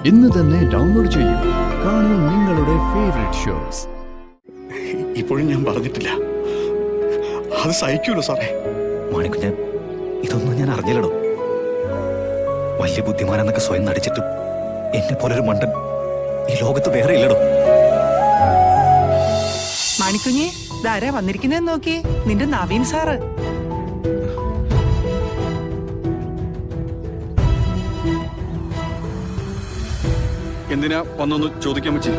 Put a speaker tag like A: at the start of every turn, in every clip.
A: ഇന്ന് തന്നെ ഡൗൺലോഡ് ചെയ്യൂ. കാണൂ നിങ്ങളുടെ ഫേവറേറ്റ് ഷോസ്.
B: ഇപ്പോഴും ഞാൻ പറഞ്ഞിട്ടില്ല, അത് സഹിക്കൂലോ സാറേ.
C: മാണിക്കുഞ്ഞ്, ഇതൊന്നും ഞാൻ അറിഞ്ഞില്ലടോ. വലിയ ബുദ്ധിമാനെന്നൊക്കെ സ്വയം നടിച്ചിട്ടും എന്നെ പോലൊരു മണ്ടൻ ഈ ലോകത്ത് വേറെ ഇല്ലടോ.
D: മാണിക്കുഞ്ഞെ, ഇതാരാ വന്നിരിക്കുന്നതെന്ന് നോക്കി. നിന്റെ നവീൻ സാറ്.
B: എന്തിനാ വന്നൊന്ന് ചോദിക്കാൻ പറ്റി?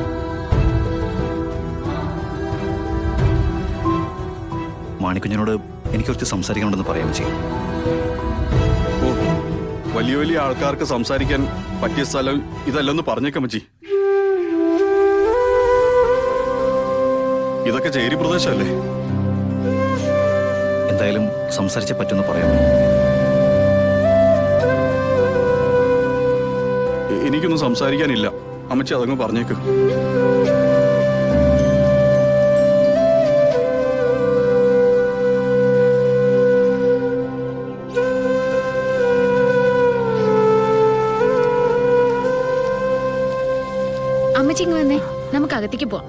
C: മാണിക്കുഞ്ഞിനോട് എനിക്ക് കുറച്ച് സംസാരിക്കണമെന്ന് പറയാൻ പറ്റി.
B: ഓ, വലിയ വലിയ ആൾക്കാർക്ക് സംസാരിക്കാൻ പറ്റിയ സ്ഥലം ഇതല്ലെന്ന് പറഞ്ഞേക്കാൻ പറ്റി. ഇതൊക്കെ ചേരി പ്രദേശമല്ലേ?
C: എന്തായാലും സംസാരിച്ചേ പറ്റുമെന്ന് പറയാം.
B: എനിക്കൊന്നും സംസാരിക്കാനില്ല അമ്മച്ചി, അതങ്ങ് പറഞ്ഞേക്ക്.
E: അമ്മച്ചി ഇങ്ങ് വന്നേ, നമുക്ക് അകത്തേക്ക് പോവാം.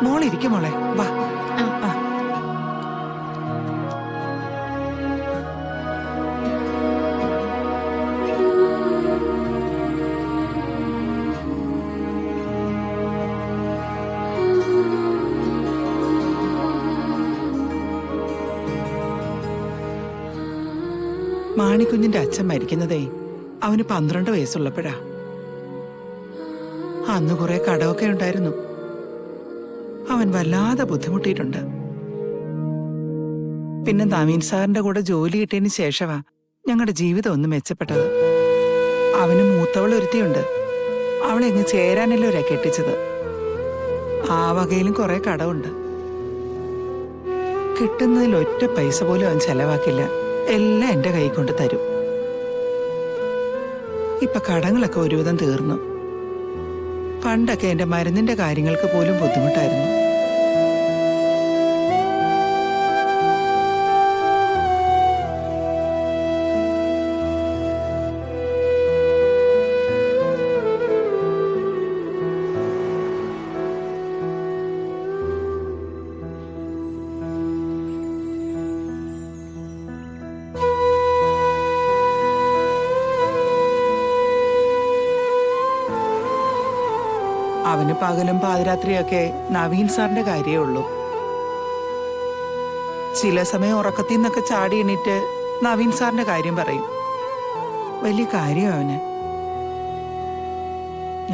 D: മോളിരിക്കും മോളെ, വാ. മാണിക്കുഞ്ഞിന്റെ അച്ഛൻ മരിക്കുന്നതേ അവന് 12 വയസ്സുള്ളപ്പോഴാ. അന്ന് കുറെ കടമൊക്കെ ഉണ്ടായിരുന്നു. അവൻ വല്ലാതെ ബുദ്ധിമുട്ടിയിട്ടുണ്ട്. പിന്നെ നവീൻ സാറിന്റെ കൂടെ ജോലി കിട്ടിയതിന് ശേഷമാ ഞങ്ങളുടെ ജീവിതം ഒന്ന് മെച്ചപ്പെട്ടത്. അവന് മൂത്തവൾ ഒരുത്തിയുണ്ട്. അവളെ എങ്ങ് ചേരാനല്ലോ ഒരാ കെട്ടിച്ചത്. ആ വകയിലും കുറെ കടമുണ്ട്. കിട്ടുന്നതിൽ ഒറ്റ പൈസ പോലും അവൻ ചെലവാക്കില്ല. എല്ലാം എന്റെ കൈ കൊണ്ട് തരും. ഇപ്പൊ കടങ്ങളൊക്കെ ഒരുവിധം തീർന്നു. പണ്ടൊക്കെ എന്റെ മരുന്നിന്റെ കാര്യങ്ങൾക്ക് പോലും ബുദ്ധിമുട്ടായിരുന്നു. അവന് പകലും പാതിരാത്രിയൊക്കെ നവീൻ സാറിന്റെ കാര്യമേ ഉള്ളൂ. ചില സമയം ഉറക്കത്തിൽ നിന്നൊക്കെ ചാടി എണീറ്റ് നവീൻ സാറിന്റെ കാര്യം പറയും. വലിയ കാര്യം അവന്.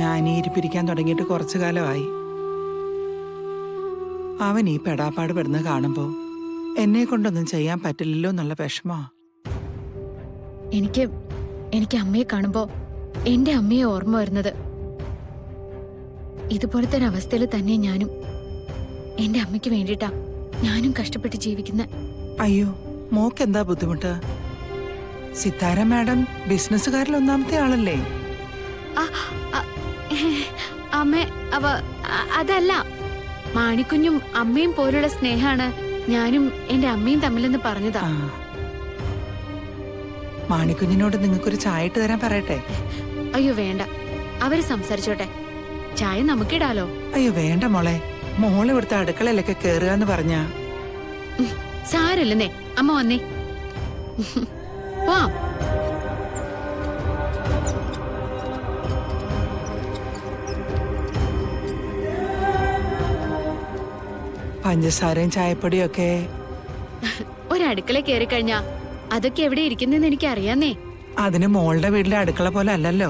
D: ഞാൻ ഈ ഇരിപ്പിരിക്കാൻ തുടങ്ങിയിട്ട് കുറച്ചു കാലമായി. അവൻ ഈ പെടാപ്പാട് പെടുന്ന കാണുമ്പോ എന്നെ കൊണ്ടൊന്നും ചെയ്യാൻ പറ്റില്ലല്ലോ എന്നുള്ള വിഷമാ.
E: എനിക്ക് അമ്മയെ കാണുമ്പോ എന്റെ അമ്മയെ ഓർമ്മ വരുന്നത്. ഇതുപോലത്തെ ഒരവസ്ഥയിൽ തന്നെ ഞാനും എന്റെ അമ്മയ്ക്ക് വേണ്ടിട്ടാ ഞാനും കഷ്ടപ്പെട്ട് ജീവിക്കുന്ന.
D: അയ്യോ, മോക്കെന്താ ബുദ്ധിമുട്ട്? സിത്താര മാഡം ബിസിനസ്സുകാരിൽ ഒന്നാമത്തെ ആളല്ലേ?
E: അമ്മ അതല്ല, മാണിക്കുഞ്ഞും അമ്മയും പോലുള്ള സ്നേഹാണ് ഞാനും എന്റെ അമ്മയും തമ്മിലെന്ന് പറഞ്ഞതാ.
D: മാണിക്കുഞ്ഞിനോട് നിങ്ങൾക്കൊരു ചായ ഇട്ട് തരാൻ പറയട്ടെ?
E: അയ്യോ വേണ്ട, അവര് സംസാരിച്ചോട്ടെ. ചായ നമുക്കിടാലോ.
D: അയ്യോ വേണ്ട മോളെ, മോളെ ഇവിടുത്തെ അടുക്കളയിലൊക്കെ കേറുക എന്ന് പറഞ്ഞാ.
E: സാരല്ലെന്നേ, അമ്മ വന്നേ. വാ.
D: പഞ്ചസാരയും ചായപ്പൊടിയൊക്കെ
E: ഒരടുക്കള കേറി കഴിഞ്ഞാ അതൊക്കെ എവിടെ ഇരിക്കുന്നെന്ന് എനിക്ക് അറിയാന്നേ.
D: അതിന് മോളുടെ വീട്ടിലെ അടുക്കള പോലെ അല്ലല്ലോ.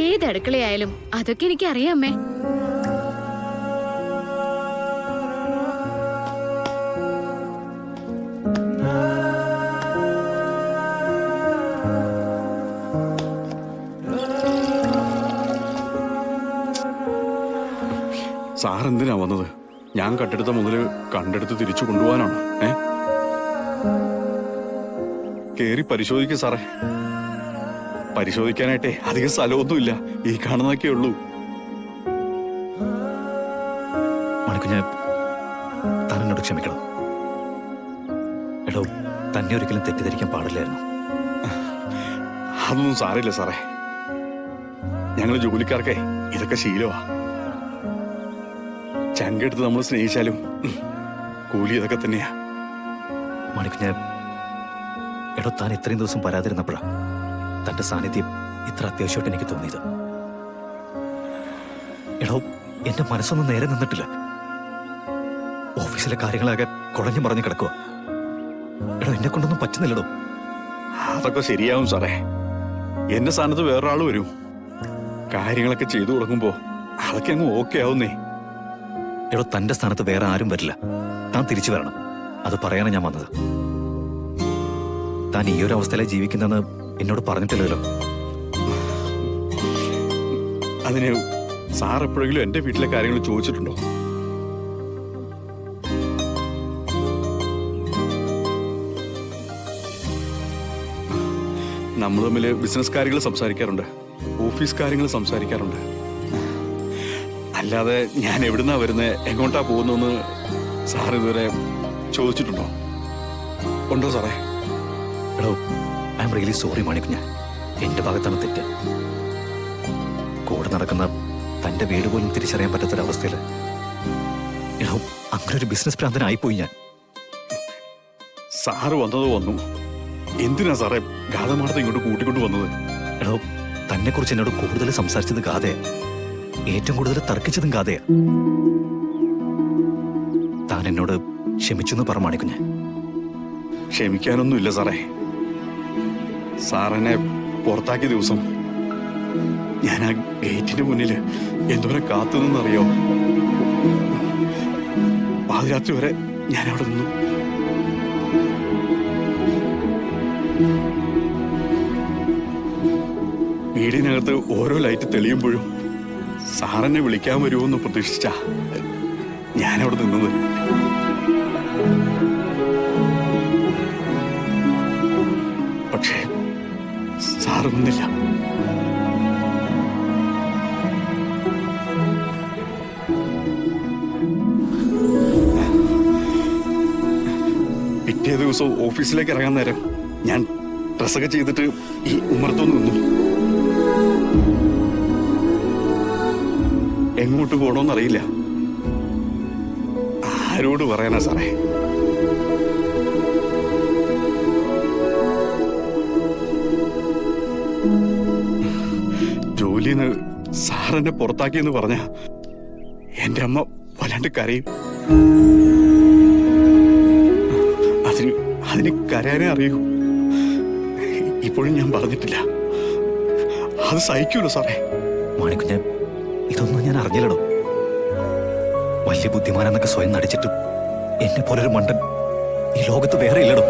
E: ഏത് അടുക്കളയായാലും അതൊക്കെ എനിക്ക് അറിയാമേ.
B: സാർ എന്തിനാ വന്നത്? ഞാൻ കട്ടെടുത്ത മുതല് കണ്ടെടുത്ത് തിരിച്ചു കൊണ്ടുപോകാനാണോ? കേറി പരിശോധിക്ക സാറേ. പരിശോധിക്കാനായിട്ടേ അധികം സ്ഥലമൊന്നുമില്ല, ഈ കാണുന്നതൊക്കെ ഉള്ളൂ.
C: മണിക്കുഞ്ഞ് താൻ എന്നോട് ക്ഷമിക്കണം. എടോ, തന്നെ ഒരിക്കലും തെറ്റിദ്ധരിക്കാൻ പാടില്ലായിരുന്നു.
B: അതൊന്നും സാരമില്ല സാറേ. ഞങ്ങൾ ജോലിക്കാർക്കെ ഇതൊക്കെ ശീലമാ. ചങ്കെടുത്ത് നമ്മൾ സ്നേഹിച്ചാലും കൂലി ഇതൊക്കെ തന്നെയാ.
C: മണിക്കുഞ്ഞ്, എടോ, താൻ ഇത്രയും ദിവസം വരാതിരുന്നപ്പോഴാ തന്റെ സാന്നിധ്യം ഇത്ര അത്യാവശ്യമായിട്ട് എനിക്ക് തോന്നിയത്. എടോ, എന്റെ മനസ്സൊന്നും നേരെ നിന്നിട്ടില്ല. ഓഫീസിലെ കാര്യങ്ങളാകെ കുഴഞ്ഞു മറിഞ്ഞു കിടക്കുക. എടോ, എന്നെ കൊണ്ടൊന്നും പറ്റുന്നില്ലടോ.
B: അതൊക്കെ ശരിയാവും സാറേ. എന്റെ സ്ഥാനത്ത് വേറൊരാൾ വരും. കാര്യങ്ങളൊക്കെ ചെയ്തു തുടങ്ങുമ്പോ അതൊക്കെ അങ്ങ് ഓക്കെ ആവുന്നേ.
C: എടോ, തന്റെ സ്ഥാനത്ത് വേറെ ആരും വരില്ല. താൻ തിരിച്ചു വരണം. അത് പറയാനാണ് ഞാൻ വന്നത്. താൻ ഈ ഒരു അവസ്ഥയിലെ ജീവിക്കുന്നെന്ന് എന്നോട് പറഞ്ഞിട്ടില്ലല്ലോ.
B: അതിന് സാർ എപ്പോഴെങ്കിലും എന്റെ വീട്ടിലെ കാര്യങ്ങൾ ചോദിച്ചിട്ടുണ്ടോ? നമ്മൾ തമ്മിൽ ബിസിനസ് കാര്യങ്ങൾ സംസാരിക്കാറുണ്ട്, ഓഫീസ് കാര്യങ്ങൾ സംസാരിക്കാറുണ്ട്. അല്ലാതെ ഞാൻ എവിടുന്നാ വരുന്നത്, എങ്ങോട്ടാ പോകുന്നതെന്ന് സാർ ഇതുവരെ ചോദിച്ചിട്ടുണ്ടോ? ഉണ്ടോ സാറേ?
C: എടോ, ഐ എം റിയലി സോറി മണിക്കുഞ്ഞ്. എന്റെ ഭാഗത്താണ് തെറ്റ്. കൂടെ നടക്കുന്ന തന്റെ വീട് പോലും തിരിച്ചറിയാൻ പറ്റാത്തൊരവസ്ഥയിൽ എടോ, അങ്ങനെ ഒരു ബിസിനസ് ഭ്രാന്തനായിപ്പോയി ഞാൻ.
B: സാറ് വന്നത് വന്നു. എന്തിനാ സാറേ ഗാഥമാടത്തെ ഇങ്ങോട്ട് കൂട്ടിക്കൊണ്ട് വന്നത്?
C: എടോ, തന്നെ കുറിച്ച് എന്നോട് കൂടുതൽ സംസാരിച്ചത് ഗാഥയാ. ഏറ്റവും കൂടുതൽ തർക്കിച്ചതും ഗാഥയാ. താൻ എന്നോട് ക്ഷമിച്ചു എന്ന് പറ മണിക്കുഞ്ഞ്.
B: ക്ഷമിക്കാനൊന്നുമില്ല സാറേ. സാറിനെ പുറത്താക്കിയ ദിവസം ഞാൻ ആ ഗേറ്റിന്റെ മുന്നിൽ എന്തോരം കാത്തു നിന്നറിയോ? പാതിരാത്രി വരെ ഞാൻ അവിടെ നിന്നു. വീടിനകത്ത് ഓരോ ലൈറ്റ് തെളിയുമ്പോഴും സാറിനെ വിളിക്കാൻ വരുമോന്ന് പ്രതീക്ഷിച്ചാ ഞാനവിടെ നിന്നത്. പക്ഷേ സാറ് വന്നില്ല. പിറ്റേ ദിവസം ഓഫീസിലേക്ക് ഇറങ്ങാൻ നേരം ഞാൻ ഡ്രസ്സൊക്കെ ചെയ്തിട്ട് ഈ ഉമ്മറത്തൊന്ന് നിന്നു. എങ്ങോട്ട് പോകണമെന്നറിയില്ല. ആരോട് പറയാനാ സാറേ? ജോലിന്ന് സാറെന്നെ പുറത്താക്കിയെന്ന് പറഞ്ഞ എന്റെ അമ്മ വല്ലാണ്ട് കരയും. അതിന് കരയാനേ അറിയൂ. ഇപ്പോഴും ഞാൻ പറഞ്ഞിട്ടില്ല. അത് സഹിക്കൂലോ സാറേ?
C: മണിക്കുഞ്ഞ്, ഇതൊന്നും ഞാൻ അറിഞ്ഞില്ലടോ. വലിയ ബുദ്ധിമാനെന്നൊക്കെ സ്വയം നടിച്ചിട്ടും എന്നെ പോലൊരു മണ്ടൻ ഈ ലോകത്ത് വേറെ ഇല്ലടോ.